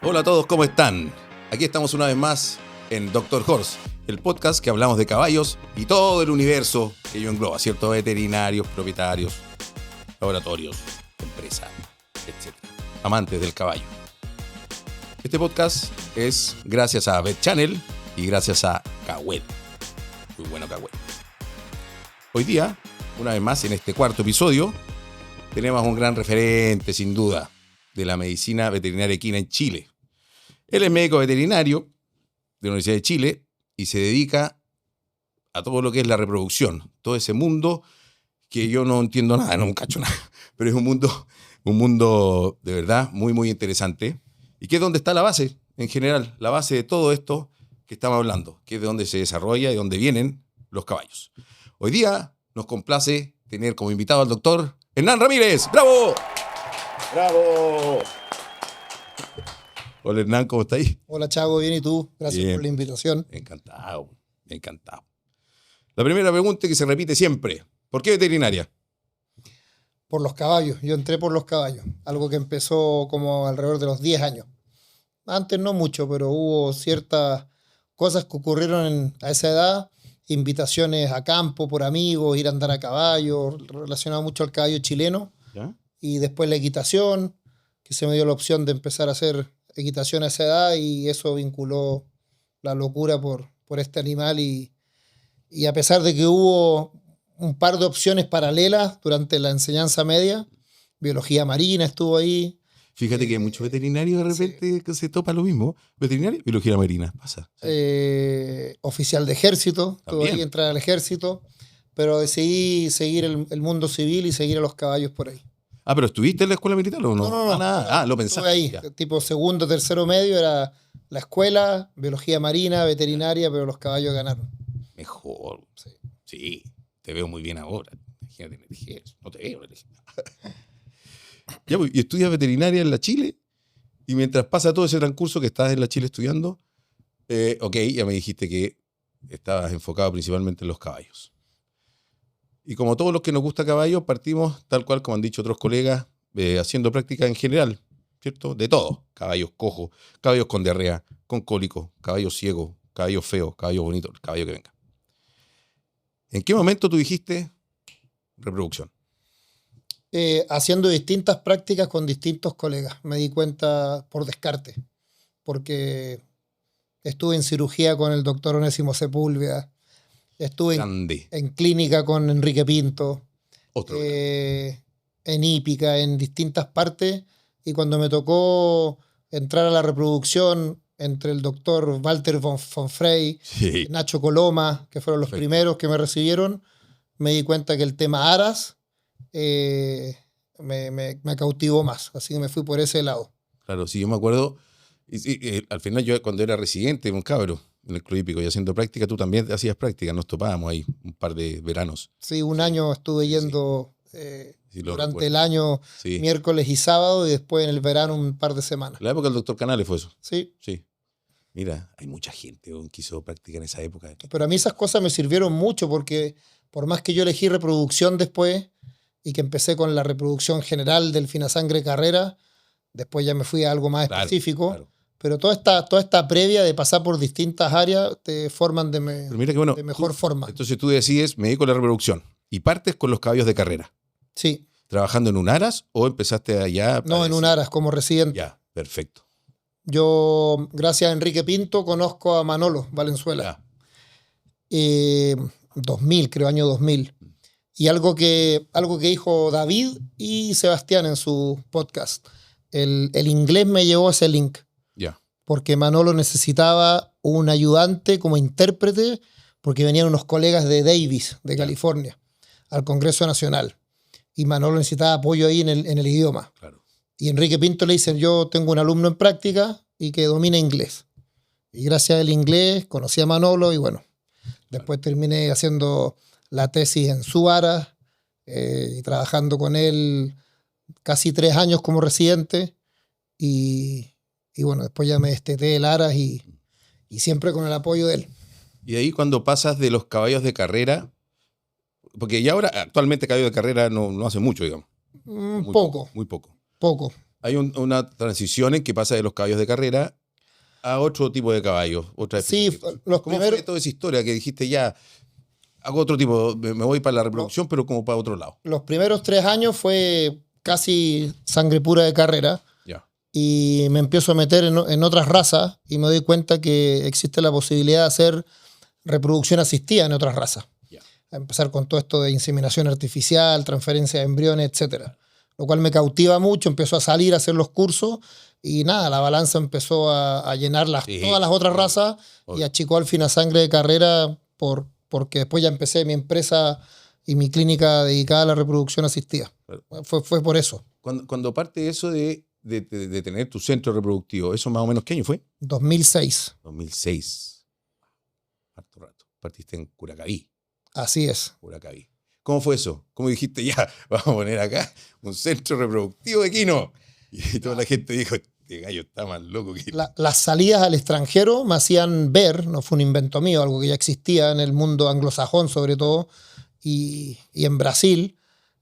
Hola a todos, ¿cómo están? Aquí estamos una vez más en Dr. Horse, el podcast que hablamos de caballos y todo el universo que ello engloba, ¿cierto? Veterinarios, propietarios, laboratorios, empresas, etc. Amantes del caballo. Este podcast es gracias a Vet Channel y gracias a Cahuet. Muy bueno Cahuet. Hoy día, una vez más en este cuarto episodio, tenemos un gran referente, sin duda, de la medicina veterinaria equina en Chile. Él es médico veterinario de la Universidad de Chile y se dedica a todo lo que es la reproducción, todo ese mundo que yo no entiendo nada, no cacho nada, pero es un mundo de verdad muy, muy interesante y que es donde está la base, en general, la base de todo esto que estamos hablando, que es de donde se desarrolla y de donde vienen los caballos. Hoy día nos complace tener como invitado al doctor Hernán Ramírez. ¡Bravo! ¡Bravo! Hola Hernán, ¿cómo estáis? Hola Chago, bien, ¿y tú? Gracias Bien. por la invitación. Encantado, encantado. La primera pregunta que se repite siempre, ¿por qué veterinaria? Por los caballos, yo entré por los caballos, algo que empezó como alrededor de los 10 años. Antes no mucho, pero hubo ciertas cosas que ocurrieron a esa edad, invitaciones a campo por amigos, ir a andar a caballo, relacionado mucho al caballo chileno, ¿Ya? y después la equitación, que se me dio la opción de empezar a hacer equitación a esa edad y eso vinculó la locura por este animal y a pesar de que hubo un par de opciones paralelas durante la enseñanza media, biología marina estuvo ahí. Fíjate que hay muchos veterinarios de repente que se topa lo mismo. Veterinario, biología marina, pasa. Sí. Oficial de ejército, estuvo También. ahí, entrar al ejército, pero decidí seguir el mundo civil y seguir a los caballos por ahí. Ah, ¿pero estuviste en la escuela militar o no? No. Nada. Lo Estuve pensaste. ahí, Ya. tipo segundo, tercero medio, era la escuela, biología marina, veterinaria, pero los caballos ganaron. Mejor. Sí. Sí, te veo muy bien ahora. Imagínate en el ejército. No te veo en el ejército. Ya, pues, y estudias veterinaria en la Chile y mientras pasa todo ese transcurso que estás en la Chile estudiando, ok, ya me dijiste que estabas enfocado principalmente en los caballos. Y como todos los que nos gusta caballos, partimos tal cual como han dicho otros colegas, haciendo práctica en general, ¿cierto? De todo. Caballos cojos, caballos con diarrea, con cólico, caballos ciegos, caballos feos, caballos bonitos, el caballo que venga. ¿En qué momento tú dijiste reproducción? Haciendo distintas prácticas con distintos colegas. Me di cuenta por descarte, porque estuve en cirugía con el doctor Onésimo Sepúlveda, estuve Grande. en clínica con Enrique Pinto, Otro. en hípica, en distintas partes, y cuando me tocó entrar a la reproducción entre el doctor Walter von Frey, Sí. Nacho Coloma, que fueron los Perfecto. primeros que me recibieron, me di cuenta que el tema aras me cautivó más, así que me fui por ese lado. Claro, sí, yo me acuerdo. Y al final yo cuando era residente, un cabro, en el club hípico y haciendo práctica, tú también hacías práctica, nos topábamos ahí un par de veranos. Sí, un Sí, año estuve sí, yendo sí, lo durante recuerdo. el año, Sí. miércoles y sábado, y después en el verano un par de semanas. La época del doctor Canales fue eso. Sí, Sí. Mira, hay mucha gente que hizo práctica en esa época. pero a mí esas cosas me sirvieron mucho porque por más que yo elegí reproducción después y que empecé con la reproducción general del finasangre carrera, después ya me fui a algo más Claro, específico, claro. pero toda esta previa de pasar por distintas áreas te forman Pero mira que bueno. de mejor forma. Entonces tú decides, me dedico a la reproducción y partes con los caballos de carrera. Sí, ¿Trabajando en un aras o empezaste allá? no en un aras como residente. Ya, perfecto. Yo, gracias a Enrique Pinto, conozco a Manolo Valenzuela. Ya. 2000, creo, año 2000. Y algo que dijo David y Sebastián en su podcast. El inglés me llevó a ese link, Ya. porque Manolo necesitaba un ayudante como intérprete, porque venían unos colegas de Davis, de California, al Congreso Nacional. Y Manolo necesitaba apoyo ahí en el idioma. Claro. Y Enrique Pinto le dice, yo tengo un alumno en práctica y que domina inglés. Y gracias al inglés conocí a Manolo y bueno, después terminé haciendo la tesis en su aras y trabajando con él casi 3 años como residente y bueno, después ya me desteté el aras y siempre con el apoyo de él. Y ahí cuando pasas de los caballos de carrera, porque ya ahora actualmente caballo de carrera no hace mucho, digamos. Muy Poco. Muy poco. Poco. Hay una transición en que pasa de los caballos de carrera a otro tipo de caballos. Sí, ¿Cómo fue toda esa historia que dijiste ya, hago otro tipo, me voy para la reproducción, pero como para otro lado? Los primeros 3 años fue casi sangre pura de carrera. Ya. Y me empiezo a meter en otras razas y me doy cuenta que existe la posibilidad de hacer reproducción asistida en otras razas. Ya. A empezar con todo esto de inseminación artificial, transferencia de embriones, etcétera. Lo cual me cautiva mucho, empezó a salir a hacer los cursos y nada, la balanza empezó a llenar todas las otras razas y achicó al fin a sangre de carrera porque después ya empecé mi empresa y mi clínica dedicada a la reproducción asistida. Fue por eso. Cuando parte eso de tener tu centro reproductivo, ¿eso más o menos qué año fue? 2006. 2006. Harto rato. Partiste en Curacaví. Así es. Curacaví. ¿Cómo fue eso? ¿Cómo dijiste ya, vamos a poner acá un centro reproductivo de equino? Y toda la gente dijo, este gallo está más loco que... Las salidas al extranjero me hacían ver, no fue un invento mío, algo que ya existía en el mundo anglosajón sobre todo, y en Brasil,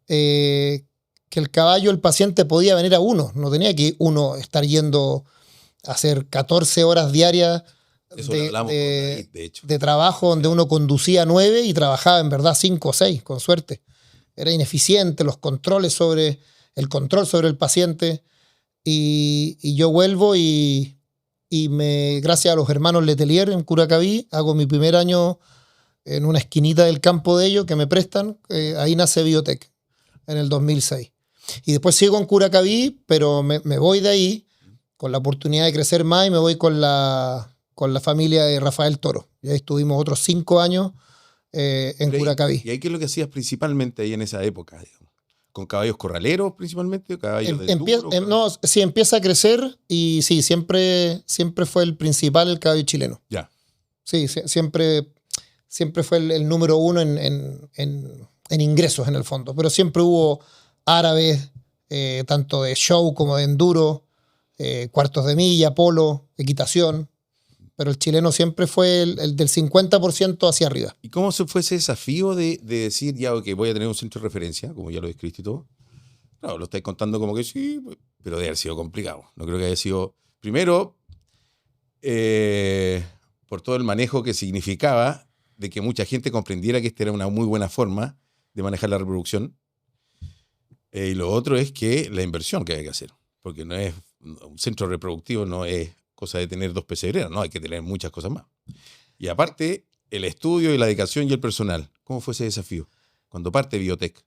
que el caballo, el paciente podía venir a uno, no tenía que uno estar yendo a hacer 14 horas diarias de trabajo donde uno conducía 9 y trabajaba en verdad 5 o 6, con suerte. Era ineficiente, el control sobre el paciente. Y yo vuelvo y gracias a los hermanos Letelier en Curacaví, hago mi primer año en una esquinita del campo de ellos que me prestan. Ahí nace Biotech en el 2006. Y después sigo en Curacaví, pero me voy de ahí con la oportunidad de crecer más y me voy con la familia de Rafael Toro. Y ahí estuvimos otros 5 años en Curacaví. ¿Y ahí qué es lo que hacías principalmente ahí en esa época, digamos? ¿Con caballos corraleros principalmente? ¿Caballos de duro? Sí, empieza a crecer y sí, siempre fue el principal el caballo chileno. Ya. Sí, siempre fue el número 1 en ingresos en el fondo. Pero siempre hubo árabes, tanto de show como de enduro, cuartos de milla, polo, equitación. Pero el chileno siempre fue el del 50% hacia arriba. ¿Y cómo se fue ese desafío de decir, ya, ok, voy a tener un centro de referencia, como ya lo describiste y todo? Claro, lo estáis contando como que sí, pero debe haber sido complicado. No creo que haya sido, primero, por todo el manejo que significaba de que mucha gente comprendiera que esta era una muy buena forma de manejar la reproducción. Y lo otro es que la inversión que hay que hacer, porque no es un centro reproductivo, no es cosa de tener 2 pesebreras, no, hay que tener muchas cosas más. Y aparte, el estudio y la dedicación y el personal. ¿Cómo fue ese desafío cuando parte Biotech?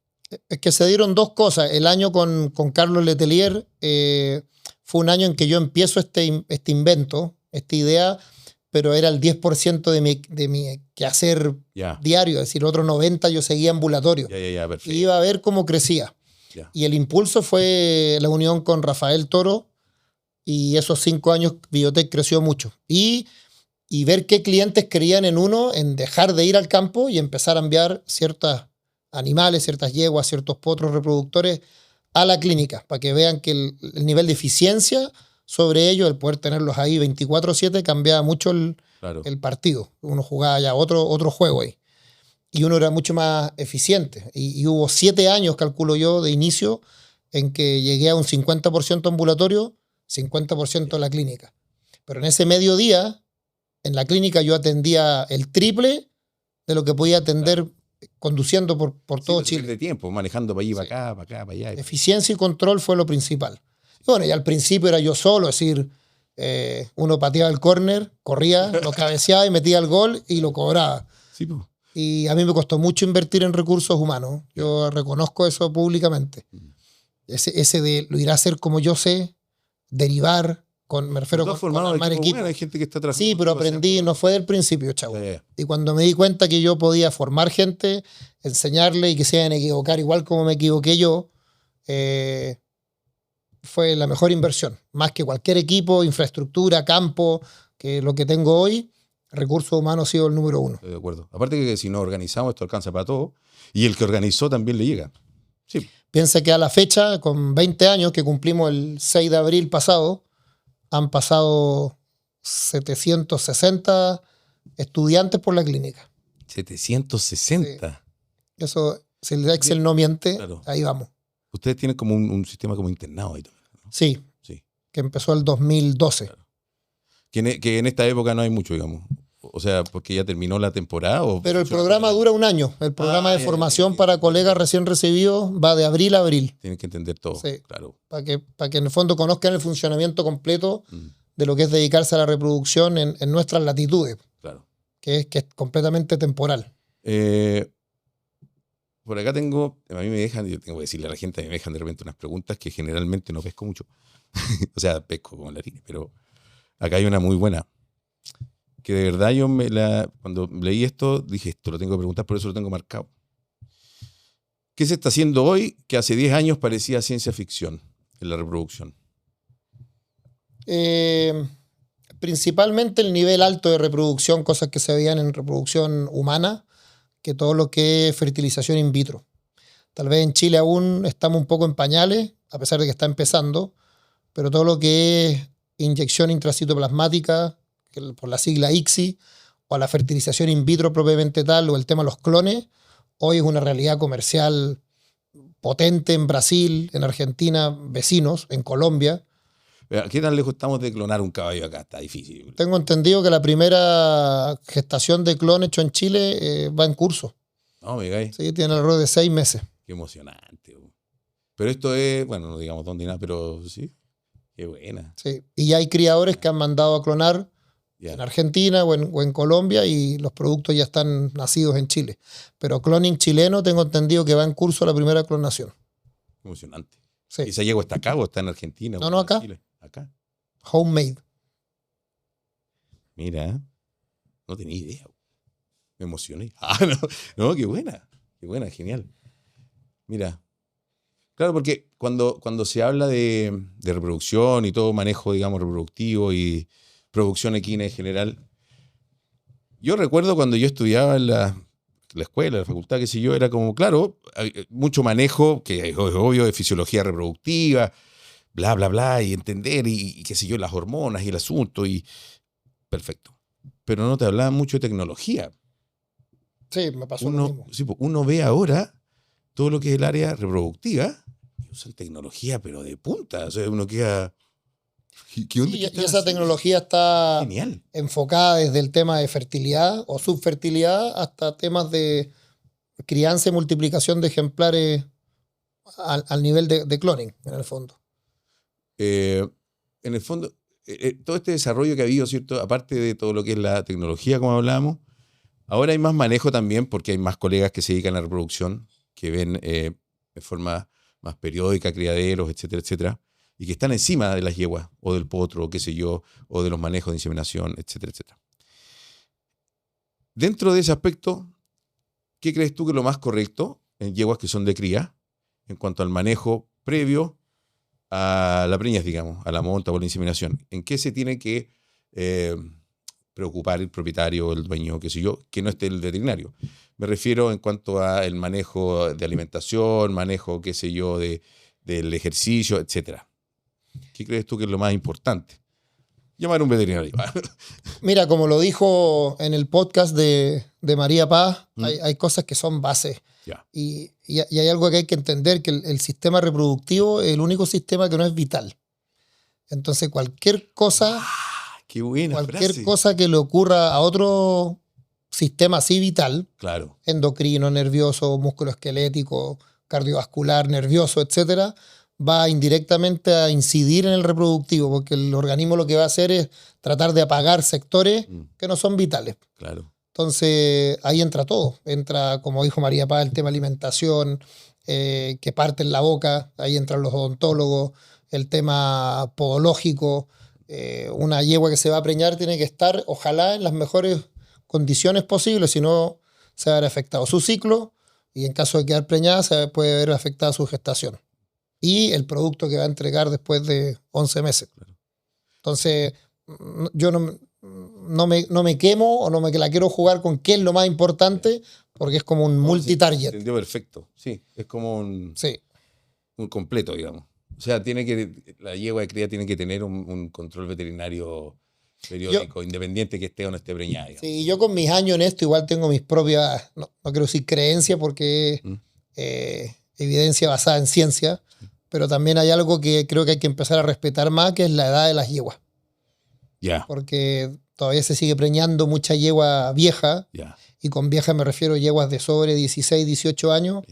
Es que se dieron 2 cosas. El año con Carlos Letelier fue un año en que yo empiezo este invento, esta idea, pero era el 10% de mi quehacer diario, es decir, otro 90% yo seguía ambulatorio. Perfecto. Y iba a ver cómo crecía. Y el impulso fue la unión con Rafael Toro, y esos 5 años Biotech creció mucho. Y ver qué clientes creían en uno, en dejar de ir al campo y empezar a enviar ciertos animales, ciertas yeguas, ciertos potros reproductores a la clínica, para que vean que el nivel de eficiencia sobre ellos, el poder tenerlos ahí 24/7, cambiaba mucho el partido. Uno jugaba ya otro juego ahí. Y uno era mucho más eficiente. Y hubo 7 años, calculo yo, de inicio, en que llegué a un 50% ambulatorio, 50% en la clínica. Pero en ese mediodía, en la clínica yo atendía el triple de lo que podía atender conduciendo por todo Chile. De tiempo, manejando para allí, para acá, para acá, para allá. Eficiencia y control fue lo principal. Y bueno, y al principio era yo solo, es decir, uno pateaba el córner, corría, lo cabeceaba y metía el gol y lo cobraba. Sí, pues. Y a mí me costó mucho invertir en recursos humanos. Yo reconozco eso públicamente. Ese de lo irá a hacer como yo sé, derivar, me refiero con armar equipo. Bueno, hay gente que está trabajando. Sí, pero aprendí, no fue del principio, chavo. Y cuando me di cuenta que yo podía formar gente, enseñarle y que se iban a equivocar igual como me equivoqué yo, fue la mejor inversión. Más que cualquier equipo, infraestructura, campo, que lo que tengo hoy, recursos humanos ha sido el número 1. Estoy de acuerdo. Aparte que si nos organizamos, esto alcanza para todo. Y el que organizó también le llega. Sí. Piensa que a la fecha, con 20 años que cumplimos el 6 de abril pasado, han pasado 760 estudiantes por la clínica. 760. Sí. Eso, si el Excel no miente, ahí vamos. Ustedes tienen como un sistema como internado ahí también, ¿no? Sí, Sí. que empezó el 2012. Claro. Que en esta época no hay mucho, digamos. O sea, porque ya terminó la temporada. ¿O Pero el funciona programa todo el año? dura un año. El programa de Ya, formación para colegas recién recibidos va de abril a abril. Tienen que entender todo, Sí. claro. Para que en el fondo conozcan el funcionamiento completo Mm, de lo que es dedicarse a la reproducción en nuestras latitudes, claro. que es completamente temporal. Por acá tengo, a mí me dejan, yo tengo que decirle a la gente, a mí me dejan de repente unas preguntas que generalmente no pesco mucho. O sea, pesco como la línea, pero acá hay una muy buena. Que de verdad cuando leí esto, dije, esto lo tengo que preguntar, por eso lo tengo marcado. ¿Qué se está haciendo hoy que hace 10 años parecía ciencia ficción en la reproducción? Principalmente el nivel alto de reproducción, cosas que se veían en reproducción humana, que todo lo que es fertilización in vitro. Tal vez en Chile aún estamos un poco en pañales, a pesar de que está empezando, pero todo lo que es inyección intracitoplasmática, por la sigla ICSI, o la fertilización in vitro propiamente tal, o el tema de los clones, hoy es una realidad comercial potente en Brasil, en Argentina, vecinos, en Colombia. ¿Qué tan lejos estamos de clonar un caballo acá? Está difícil. Tengo entendido que la primera gestación de clon hecho en Chile va en curso. No, me digáis. Sí, tiene alrededor de 6 meses. Qué emocionante. Pero esto es, bueno, no digamos dónde ni nada, pero sí, qué buena. Sí. Y ya hay criadores que han mandado a clonar Ya. en Argentina o en Colombia y los productos ya están nacidos en Chile. Pero cloning chileno tengo entendido que va en curso la primera clonación. Emocionante. Sí. ¿Y esa yegua está acá o está en Argentina? No, acá. Chile? Acá. Homemade. Mira, no tenía idea. Me emocioné. No, qué buena, genial. Mira, claro, porque cuando se habla de reproducción y todo manejo, digamos, reproductivo y producción equina en general, yo recuerdo cuando yo estudiaba en la escuela, la facultad, qué sé yo, era como, claro, hay mucho manejo, que es obvio, de fisiología reproductiva, bla, bla, bla, y entender, y qué sé yo, las hormonas y el asunto, y perfecto. Pero no te hablaban mucho de tecnología. Sí, me pasó lo mismo. Sí, uno ve ahora todo lo que es el área reproductiva, y usan tecnología, pero de punta. O sea, uno queda... ¿Qué onda? Sí, ¿Qué y están esa haciendo? tecnología está Genial. enfocada desde el tema de fertilidad o subfertilidad hasta temas de crianza y multiplicación de ejemplares al nivel de cloning, en el fondo. En el fondo, todo este desarrollo que ha habido, ¿cierto? Aparte de todo lo que es la tecnología, como hablábamos, ahora hay más manejo también porque hay más colegas que se dedican a la reproducción, que ven de forma más periódica criaderos, etcétera, etcétera, y que están encima de las yeguas, o del potro, o qué sé yo, o de los manejos de inseminación, etcétera, etcétera. Dentro de ese aspecto, ¿qué crees tú que es lo más correcto en yeguas que son de cría en cuanto al manejo previo a la preñez, digamos, a la monta o la inseminación? ¿En qué se tiene que preocupar el propietario, el dueño, qué sé yo, que no esté el veterinario? Me refiero en cuanto al manejo de alimentación, manejo, qué sé yo, del ejercicio, etcétera. ¿Qué crees tú que es lo más importante? Llamar a un veterinario. Mira, como lo dijo en el podcast de María Paz, hay cosas que son bases. Ya. Y hay algo que hay que entender, que el sistema reproductivo es el único sistema que no es vital. Entonces cualquier cosa, Qué buena frase. cosa que le ocurra a otro sistema así vital, Claro. endocrino, nervioso, musculoesquelético, cardiovascular, nervioso, etcétera, va indirectamente a incidir en el reproductivo, porque el organismo lo que va a hacer es tratar de apagar sectores que no son vitales. Claro. Entonces ahí entra todo. Entra, como dijo María Paz, el tema alimentación, que parte en la boca, ahí entran los odontólogos, el tema podológico. Una yegua que se va a preñar tiene que estar, ojalá, en las mejores condiciones posibles, si no se va a ver afectado su ciclo y en caso de quedar preñada se puede ver afectada su gestación y el producto que va a entregar después de 11 meses. Entonces, yo no me quemo o no me la quiero jugar con qué es lo más importante, porque es como un multitarget. Entendió perfecto. Sí, es como un Sí. completo, digamos. O sea, la yegua de cría tiene que tener un control veterinario periódico, independiente que esté o no esté preñada. Digamos. Sí, yo con mis años en esto igual tengo mis propias, no quiero decir creencias porque es evidencia basada en ciencia, pero también hay algo que creo que hay que empezar a respetar más, que es la edad de las yeguas. Ya, Porque todavía se sigue preñando mucha yegua vieja, ya. y con vieja me refiero a yeguas de sobre 16, 18 años,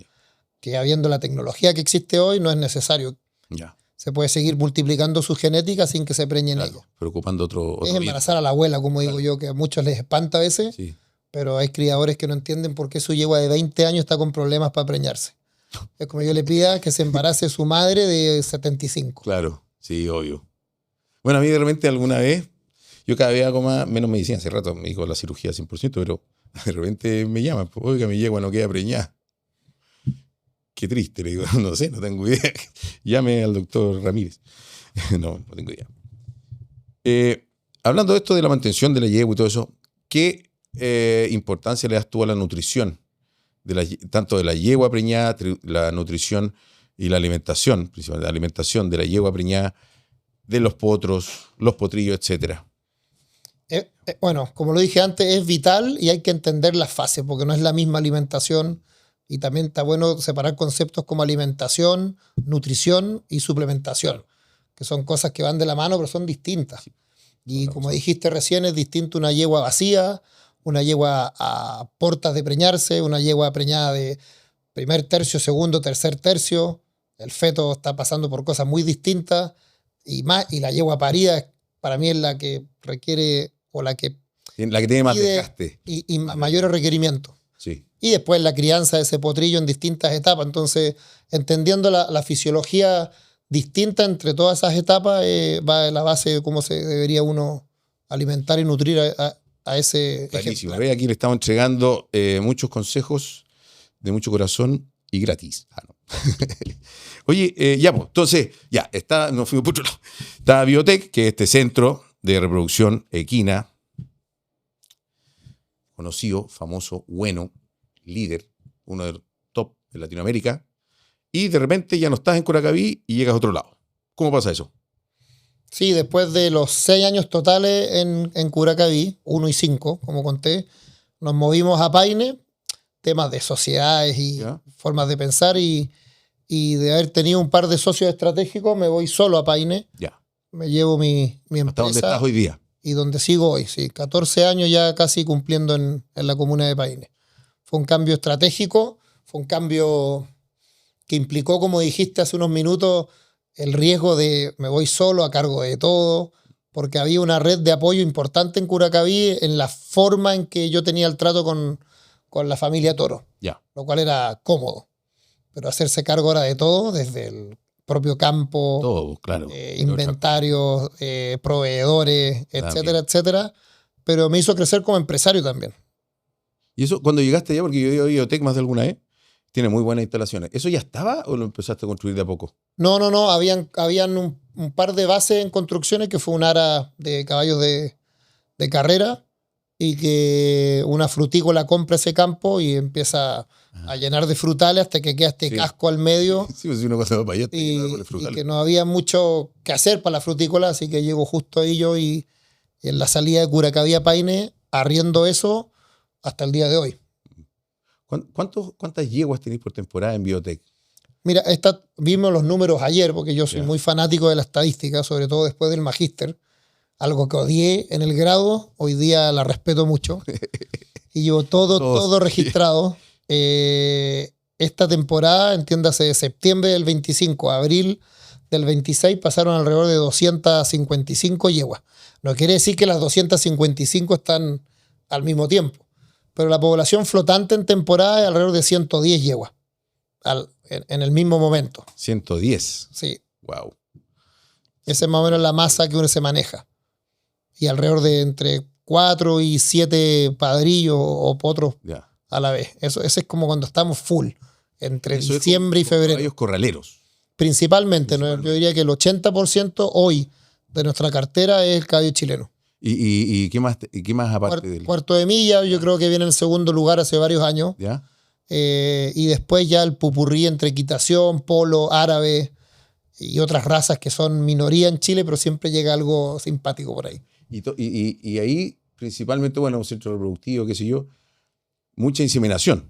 que habiendo la tecnología que existe hoy no es necesario. Ya, Se puede seguir multiplicando su genética sin que se preñen claro. ellas. Preocupando otro Es bien. embarazar a la abuela, como digo yo, que a muchos les espanta a veces, Sí, pero hay criadores que no entienden por qué su yegua de 20 años está con problemas para preñarse. Es como yo le pida que se embarace su madre de 75. claro. Sí, obvio. Bueno, a mí de repente alguna vez, yo cada vez hago menos medicina. Hace rato me dijo la cirugía 100%, pero de repente me llaman. Pues, oiga, mi yegua no queda preñada. Qué triste, le digo. No sé, no tengo idea. Llame al doctor Ramírez. No, no tengo idea. Hablando de esto de la mantención de la yegua y todo eso, ¿qué importancia le das tú a la nutrición? Tanto de la yegua preñada, la nutrición y la alimentación, principalmente la alimentación de la yegua preñada, de los potros, los potrillos, etcétera. Bueno, como lo dije antes, es vital y hay que entender las fases, porque no es la misma alimentación, y también está bueno separar conceptos como alimentación, nutrición y suplementación, que son cosas que van de la mano pero son distintas. Y como dijiste recién, es distinto una yegua vacía, una yegua a portas de preñarse, una yegua preñada de primer tercio, segundo, tercer tercio. El feto está pasando por cosas muy distintas, y la yegua parida para mí es la que requiere, o la que La que tiene más pide desgaste. y mayores requerimientos. Sí. Y después la crianza de ese potrillo en distintas etapas. Entonces, entendiendo la fisiología distinta entre todas esas etapas, va la base de cómo se debería uno alimentar y nutrir a ese Clarísimo. ejemplar. Ve, aquí le estamos entregando muchos consejos de mucho corazón y gratis. Ah, no. Oye, ya, pues, entonces, ya, nos fuimos por otro lado. Está Biotech, que es este centro de reproducción equina, conocido, famoso, bueno, líder, uno de los top de Latinoamérica, y de repente ya no estás en Curacaví y llegas a otro lado. ¿Cómo pasa eso? Sí, después de los 6 años totales en Curacaví, 1 y 5, como conté, nos movimos a Paine, temas de sociedades y ¿Ya? formas de pensar, y de haber tenido un par de socios estratégicos, me voy solo a Paine, Ya. me llevo mi ¿Hasta dónde empresa estás hoy día? y donde sigo hoy, sí, 14 años ya casi cumpliendo en la comuna de Paine. Fue un cambio estratégico, fue un cambio que implicó, como dijiste hace unos minutos, el riesgo de me voy solo a cargo de todo, porque había una red de apoyo importante en Curacaví en la forma en que yo tenía el trato con la familia Toro, Ya. lo cual era cómodo. Pero hacerse cargo ahora de todo, desde el propio campo, Todo, claro. inventarios, proveedores, etcétera, También. etcétera. Pero me hizo crecer como empresario también. ¿Y eso cuando llegaste allá, porque yo he ido a Biotech más de alguna vez, tiene muy buenas instalaciones, ¿eso ya estaba o lo empezaste a construir de a poco? No. Habían un par de bases en construcciones, que fue un ara de caballos de carrera, y que una frutícola compra ese campo y empieza a llenar de frutales hasta que queda este Sí. casco al medio, Sí, pues si uno cuando va para allá te lleva con el y frutal. que no había mucho que hacer para la frutícola, así que llego justo ahí yo, y en la salida de Curacaví a Paine arriendo eso hasta el día de hoy. ¿Cuántas yeguas tenéis por temporada en Biotech? Mira, vimos los números ayer, porque yo soy Ya. muy fanático de la estadística, sobre todo después del magíster. Algo que odié en el grado, hoy día la respeto mucho. Y llevo todo registrado. Esta temporada, entiéndase, de septiembre del 25 a abril del 26, pasaron alrededor de 255 yeguas. No quiere decir que las 255 están al mismo tiempo, pero la población flotante en temporada es alrededor de 110 yeguas en el mismo momento. 110. Sí, Wow. esa es más o menos la masa que uno se maneja. Y alrededor de entre 4 y 7 padrillos o potros Ya. a la vez. Ese es como cuando estamos full, entre Eso es diciembre y con febrero. caballos corraleros. Principalmente, ¿no? Yo diría que el 80% hoy de nuestra cartera es el caballo chileno. ¿Y qué más aparte del...? Cuarto de milla, yo creo que viene en segundo lugar hace varios años. ¿Ya? Y después ya el pupurrí entre equitación, polo, árabe y otras razas que son minoría en Chile, pero siempre llega algo simpático por ahí. Y ahí, principalmente, bueno, un centro reproductivo, qué sé yo, mucha inseminación.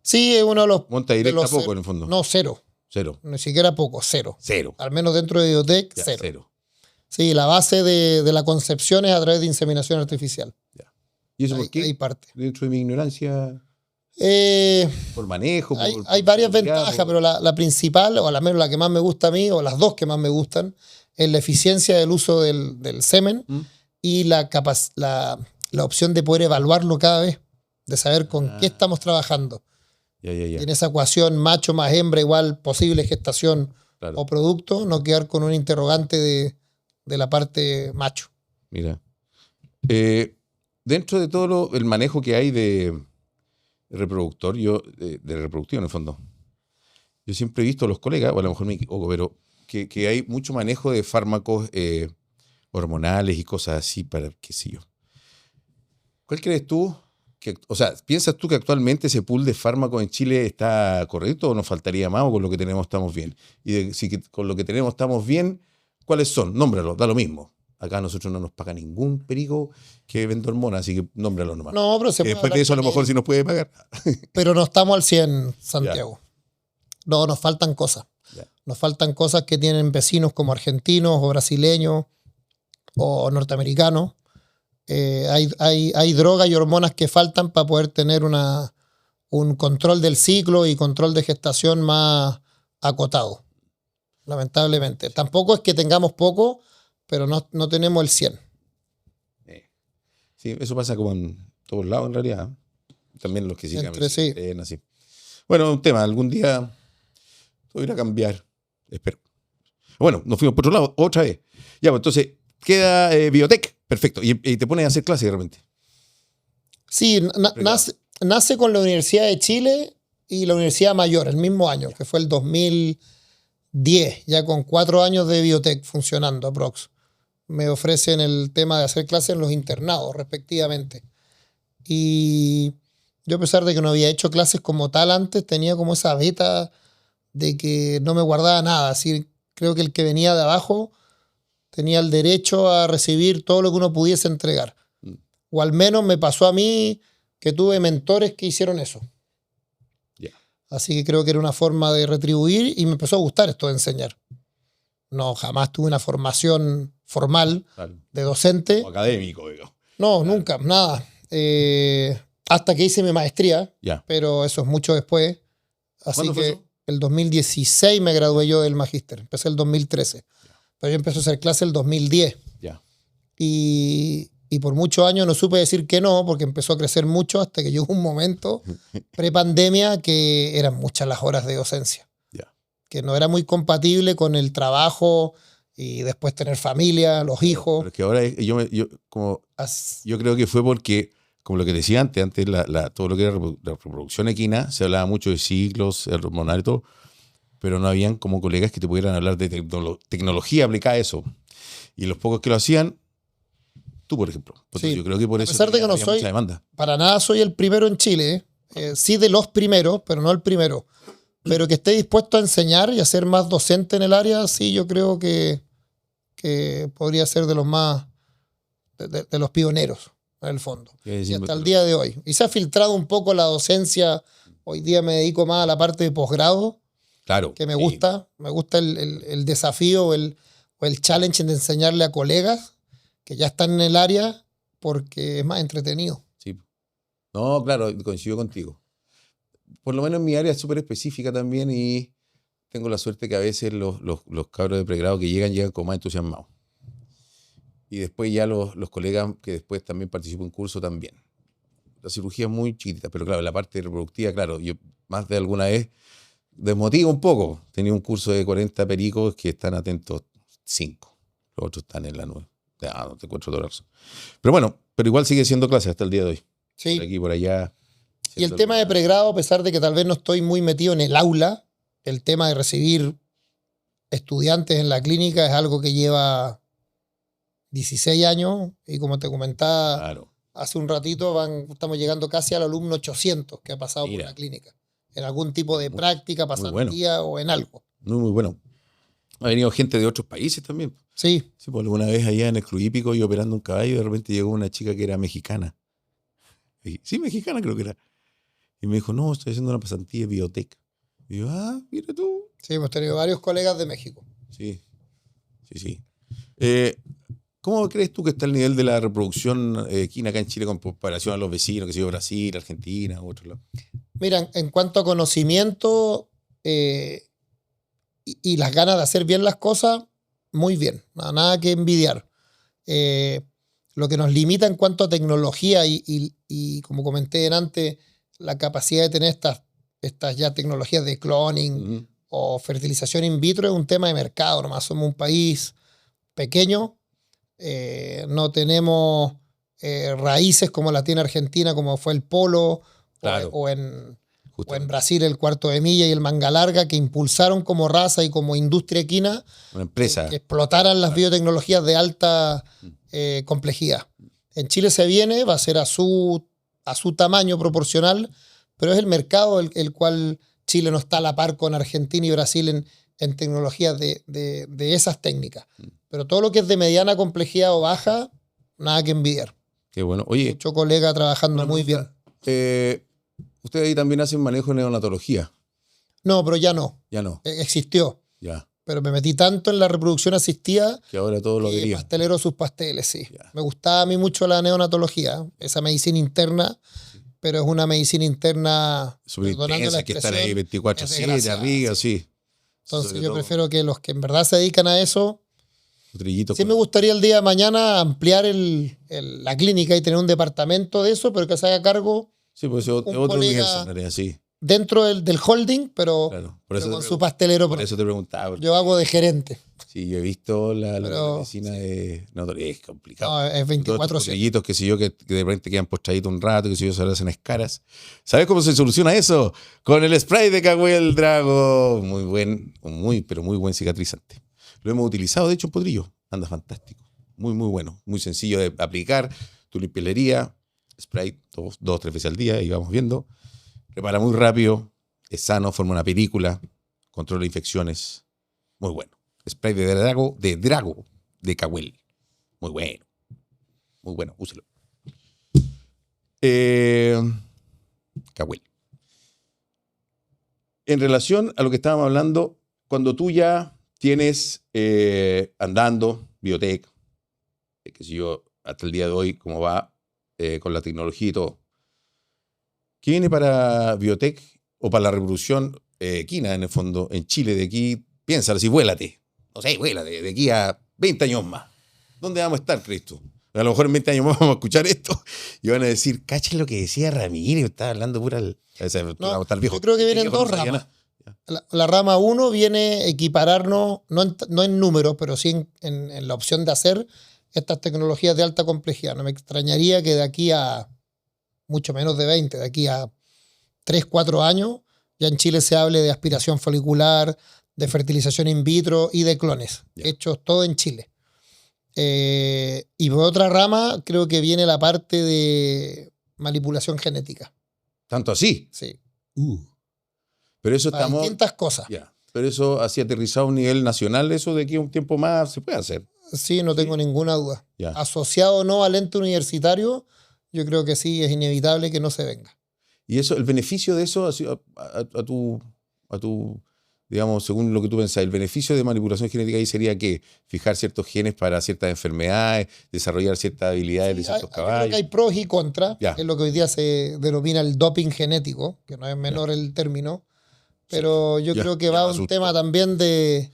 Sí, es uno de los... Monta de directa los poco, en el fondo. No, cero. Cero. Ni siquiera poco, cero. Cero. Al menos dentro de Biotech, Ya, cero. cero. Sí, la base de la concepción es a través de inseminación artificial. Ya. ¿Y eso por qué? Ahí parte. Dentro de mi ignorancia, Eh, por manejo, hay varias seguridad, ventajas, pero la principal, o al menos la que más me gusta a mí, o las dos que más me gustan, es la eficiencia del uso del semen ¿Mm? y la opción de poder evaluarlo cada vez, de saber con qué estamos trabajando. Ya. Y en esa ecuación macho más hembra igual posible gestación Claro. o producto, no quedar con un interrogante de la parte macho. Mira. Dentro de todo el manejo que hay de reproductor, de reproductivo en el fondo, yo siempre he visto a los colegas, o a lo mejor me equivoco, pero que hay mucho manejo de fármacos hormonales y cosas así para qué sé yo. ¿Cuál crees tú? ¿Piensas tú que actualmente ese pool de fármacos en Chile está correcto o nos faltaría más o con lo que tenemos estamos bien? Y si con lo que tenemos estamos bien, ¿cuáles son? Nómbralos, da lo mismo. Acá a nosotros no nos paga ningún perico que venda hormonas, así que nómbralo nomás. No, pero se Y puede después de hablar eso a lo mejor sí nos puede pagar. pero no estamos al 100, Santiago. No, nos faltan cosas. Ya. Nos faltan cosas que tienen vecinos como argentinos o brasileños o norteamericanos. Hay drogas y hormonas que faltan para poder tener un control del ciclo y control de gestación más acotado, lamentablemente. Tampoco es que tengamos poco, pero no tenemos el 100. Sí, eso pasa como en todos lados en realidad. También los que sí Entre sí. así. Bueno, un tema, algún día todo irá a cambiar, espero. Bueno, nos fuimos por otro lado otra vez. Ya, pues entonces queda Biotech, perfecto. Y te pones a hacer clases de repente. Sí, nace con la Universidad de Chile y la Universidad Mayor el mismo año, que fue el 2010, ya con 4 años de Biotech funcionando, aprox. Me ofrecen el tema de hacer clases en los internados, respectivamente. Y yo, a pesar de que no había hecho clases como tal antes, tenía como esa beta de que no me guardaba nada. Así, creo que el que venía de abajo tenía el derecho a recibir todo lo que uno pudiese entregar. O al menos me pasó a mí que tuve mentores que hicieron eso. Yeah. Así que creo que era una forma de retribuir y me empezó a gustar esto de enseñar. No, jamás tuve una formación formal de docente. O académico, digo. No, nunca, nada. Hasta que hice mi maestría, pero eso es mucho después. Así que eso? El 2016 me gradué yo del magíster. Empecé el 2013. Pero yo empecé a hacer clase el 2010. Y por muchos años no supe decir que no, porque empezó a crecer mucho hasta que llegó un momento, pre-pandemia, que eran muchas las horas de docencia. Que no era muy compatible con el trabajo y después tener familia, los hijos. Pero es que ahora yo creo que fue porque, como lo que decía antes todo lo que era la reproducción equina, se hablaba mucho de ciclos, hormonal y todo, pero no habían como colegas que te pudieran hablar de tecnología aplicada a eso. Y los pocos que lo hacían, tú, por ejemplo. Sí. Yo creo que por eso a pesar de que no soy, para nada soy el primero en Chile, sí de los primeros, pero no el primero. Pero que esté dispuesto a enseñar y a ser más docente en el área, sí, yo creo que podría ser de los más, de los pioneros, en el fondo. Y hasta el día de hoy. Y se ha filtrado un poco la docencia. Hoy día me dedico más a la parte de posgrado. Claro. Que me gusta. Me gusta el desafío o el challenge de enseñarle a colegas que ya están en el área porque es más entretenido. Sí. No, claro, coincido contigo. Por lo menos en mi área es súper específica también y tengo la suerte que a veces los cabros de pregrado que llegan como más entusiasmados. Y después ya los colegas que después también participan en curso también. La cirugía es muy chiquitita, pero claro, la parte reproductiva, claro, yo más de alguna vez desmotivo un poco. Tenía un curso de 40 pericos que están atentos 5. Los otros están en la 9. No te encuentro toda la razón. Pero bueno, pero igual sigue siendo clase hasta el día de hoy. Sí. Por aquí, por allá. Y el tema de pregrado, a pesar de que tal vez no estoy muy metido en el aula, el tema de recibir estudiantes en la clínica es algo que lleva 16 años y como te comentaba hace un ratito, estamos llegando casi al alumno 800 que ha pasado por la clínica. En algún tipo de práctica, pasantía o en algo. Muy bueno. Ha venido gente de otros países también. Sí. Sí, pues alguna vez allá en el Club Hípico yo operando un caballo, de repente llegó una chica que era mexicana. Sí, mexicana creo que era. Y me dijo, no, estoy haciendo una pasantía de Biotech. Y yo, mira tú. Sí, hemos tenido varios colegas de México. Sí. ¿Cómo crees tú que está el nivel de la reproducción equina acá en Chile con comparación a los vecinos, que sea Brasil, Argentina u otros lados? Mira, en cuanto a conocimiento y las ganas de hacer bien las cosas, muy bien, nada que envidiar. Lo que nos limita en cuanto a tecnología y como comenté antes, la capacidad de tener estas ya tecnologías de cloning o fertilización in vitro es un tema de mercado nomás. Somos un país pequeño, no tenemos raíces como la tiene Argentina, como fue el polo, Claro. o en Brasil el cuarto de milla y el manga larga, que impulsaron como raza y como industria equina una empresa que explotaran las biotecnologías de alta complejidad. En Chile se viene, va a ser a su tamaño proporcional, pero es el mercado el cual Chile no está a la par con Argentina y Brasil en tecnologías de esas técnicas. Pero todo lo que es de mediana complejidad o baja, nada que envidiar. Qué bueno. Oye, mucho colega trabajando muy bien. Ustedes ahí también hacen manejo de neonatología. No, pero ya no. Ya no. Existió. Ya. Pero me metí tanto en la reproducción asistida que ahora todo lo quería. Pastelero sus pasteles, sí. Ya. Me gustaba a mí mucho la neonatología, esa medicina interna, pero es una medicina interna súper intensa, hay que estar ahí 24/7, arriba, sí. Entonces yo prefiero que los que en verdad se dedican a eso. Sí, me gustaría el día de mañana ampliar la clínica y tener un departamento de eso, pero que se haga cargo. Sí, pues otro universo, en realidad, sí. Dentro del holding, pero, claro, pero con su pastelero. Por eso te preguntaba. Yo hago de gerente. Sí, yo he visto la medicina de... No, es complicado. No, es 24/7. Potrillitos, que sé yo, que de repente quedan postraditos un rato, que sé yo, se hacen escaras. ¿Sabes cómo se soluciona eso? Con el spray de Cahuel Drago. Pero muy buen cicatrizante. Lo hemos utilizado, de hecho, en potrillo. Anda fantástico. Muy, muy bueno. Muy sencillo de aplicar. Tu limpielería, spray 2-3 veces al día y vamos viendo. Repara muy rápido, es sano, forma una película, controla infecciones. Muy bueno. Spray de Drago, de Cahuel. Muy bueno. Muy bueno, úselo. Cahuel. En relación a lo que estábamos hablando, cuando tú ya tienes andando biotech, que si yo hasta el día de hoy, cómo va con la tecnología y todo, ¿qué viene para biotech o para la revolución equina en el fondo en Chile? De aquí, piénsalo, así, vuélate. No sé, vuélate, de aquí a 20 años más. ¿Dónde vamos a estar, Cristo? A lo mejor en 20 años más vamos a escuchar esto y van a decir, cachen lo que decía Ramírez, estaba hablando pura... No, yo creo que vienen dos ramas. La rama 1 viene a equipararnos, no en números, pero sí en la opción de hacer estas tecnologías de alta complejidad. No me extrañaría que de aquí a mucho menos de 20, de aquí a 3, 4 años, ya en Chile se hable de aspiración folicular, de fertilización in vitro y de clones, hechos todo en Chile. Y por otra rama, creo que viene la parte de manipulación genética. ¿Tanto así? Sí. Pero eso para estamos... distintas cosas. Pero eso, así aterrizado a un nivel nacional, eso de aquí a un tiempo más se puede hacer. Sí, no tengo ninguna duda. Asociado o no al ente universitario, yo creo que sí, es inevitable que no se venga. Y eso, el beneficio de eso, a tu, digamos, según lo que tú pensás, el beneficio de manipulación genética ahí sería que fijar ciertos genes para ciertas enfermedades, desarrollar ciertas habilidades de ciertos caballos. Creo que hay pros y contras, que es lo que hoy día se denomina el doping genético, que no es menor el término, pero yo creo que va a un tema también de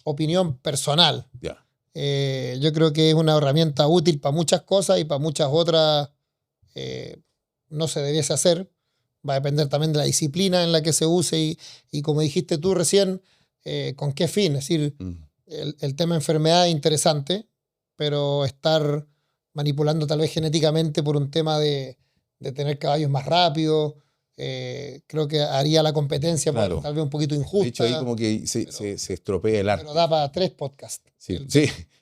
opinión personal. Yo creo que es una herramienta útil para muchas cosas y para muchas otras no se debiese hacer. Va a depender también de la disciplina en la que se use y como dijiste tú recién, con qué fin. Es decir, el tema enfermedad es interesante, pero estar manipulando tal vez genéticamente por un tema de tener caballos más rápidos, creo que haría la competencia tal vez un poquito injusta. De hecho, ahí como que se estropea el arte. Pero da para 3 podcasts. Sí,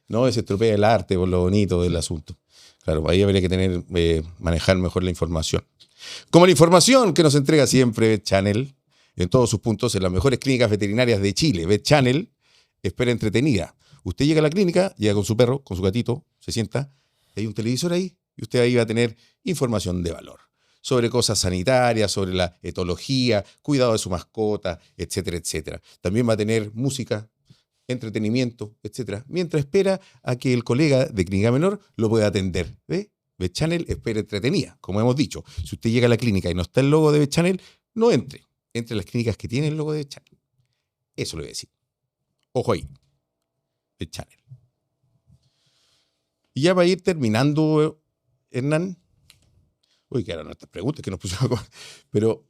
no, se estropea el arte por lo bonito del asunto. Claro, ahí habría que manejar mejor la información. Como la información que nos entrega siempre Vet Channel, en todos sus puntos, en las mejores clínicas veterinarias de Chile. Vet Channel, espera entretenida. Usted llega a la clínica, llega con su perro, con su gatito, se sienta, hay un televisor ahí, y usted ahí va a tener información de valor. sobre cosas sanitarias, sobre la etología, cuidado de su mascota, etcétera, etcétera. También va a tener música, entretenimiento, etcétera, mientras espera a que el colega de Clínica Menor lo pueda atender. ¿Ve? B-Channel espera entretenida, como hemos dicho. Si usted llega a la clínica y no está el logo de B-Channel, no entre. Entre las clínicas que tienen el logo de B-Channel. Eso le voy a decir. Ojo ahí. B-Channel. Y ya va a ir terminando, Hernán. Uy, que ahora nuestras preguntas que nos pusimos. Pero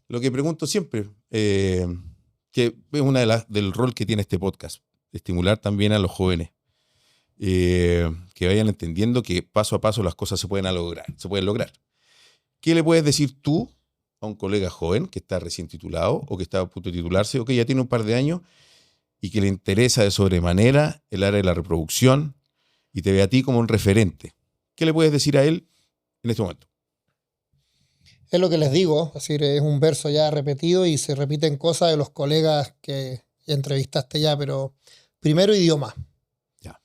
lo que pregunto siempre, que es una del rol que tiene este podcast, estimular también a los jóvenes, que vayan entendiendo que paso a paso las cosas se pueden lograr. ¿Qué le puedes decir tú a un colega joven que está recién titulado o que está a punto de titularse o que ya tiene un par de años y que le interesa de sobremanera el área de la reproducción y te ve a ti como un referente? ¿Qué le puedes decir a él en este momento? Es lo que les digo, es decir, es un verso ya repetido y se repiten cosas de los colegas que entrevistaste ya, pero primero idioma. Ya.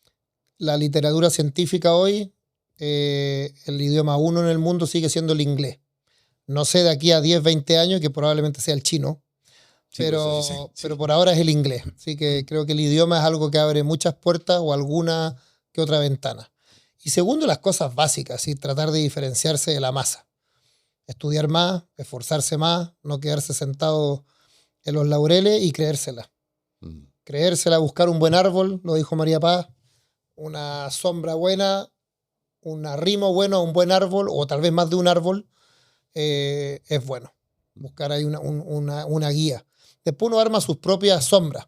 La literatura científica hoy, el idioma uno en el mundo sigue siendo el inglés. No sé de aquí a 10, 20 años que probablemente sea el chino, Sí, pero, pues, sí. pero por ahora es el inglés. Así que creo que el idioma es algo que abre muchas puertas o alguna que otra ventana. Y segundo, las cosas básicas, ¿sí? Tratar de diferenciarse de la masa. Estudiar más, esforzarse más, no quedarse sentado en los laureles y creérsela. Creérsela, buscar un buen árbol, lo dijo María Paz, una sombra buena, un arrimo bueno a un buen árbol, o tal vez más de un árbol, es bueno. Buscar ahí una guía. Después uno arma sus propias sombras,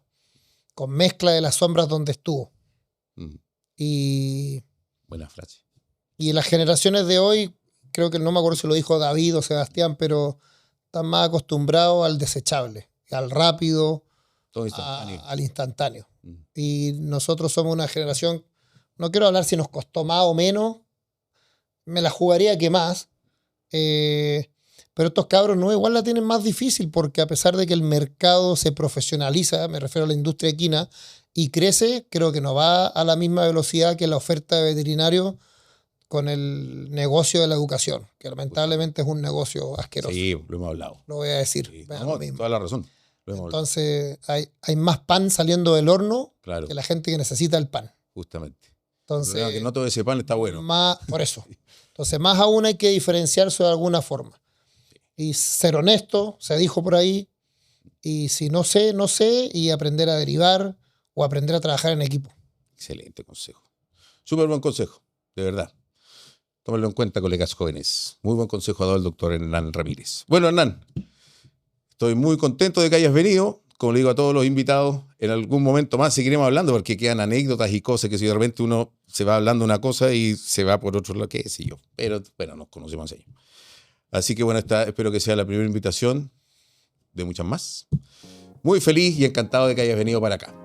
con mezcla de las sombras donde estuvo. Y buena frase. Y las generaciones de hoy, creo que no me acuerdo si lo dijo David o Sebastián, pero están más acostumbrados al desechable, al rápido, todo instantáneo. al instantáneo. Y nosotros somos una generación, no quiero hablar si nos costó más o menos, me la jugaría que más, pero estos cabros no, igual la tienen más difícil porque a pesar de que el mercado se profesionaliza, me refiero a la industria equina, y crece, creo que no va a la misma velocidad que la oferta de veterinarios con el negocio de la educación, que lamentablemente es un negocio asqueroso. Sí, lo hemos hablado. Lo voy a decir. Sí, Lo mismo. toda la razón. Entonces hay más pan saliendo del horno claro, que la gente que necesita el pan. Justamente. Entonces, que no todo ese pan está bueno. Por eso. Entonces, más aún hay que diferenciarse de alguna forma. Y ser honesto, se dijo por ahí, y si no sé, no sé, y aprender a derivar o aprender a trabajar en equipo. Excelente consejo. Súper buen consejo, de verdad. Tómenlo en cuenta, colegas jóvenes. Muy buen consejo ha dado el doctor Hernán Ramírez. Bueno, Hernán, estoy muy contento de que hayas venido. Como le digo a todos los invitados, en algún momento más seguiremos hablando porque quedan anécdotas y cosas que si de repente uno se va hablando una cosa y se va por otro lado, qué sé yo. Pero bueno, nos conocemos ellos. Así que bueno, espero que sea la primera invitación de muchas más. Muy feliz y encantado de que hayas venido para acá.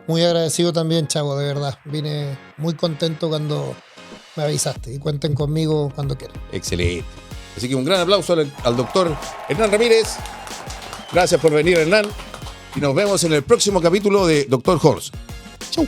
Muy agradecido también, Chavo, de verdad. Vine muy contento cuando me avisaste y cuenten conmigo cuando quieran. Excelente. Así que un gran aplauso al doctor Hernán Ramírez. Gracias por venir, Hernán. Y nos vemos en el próximo capítulo de Dr. Horse. Chau.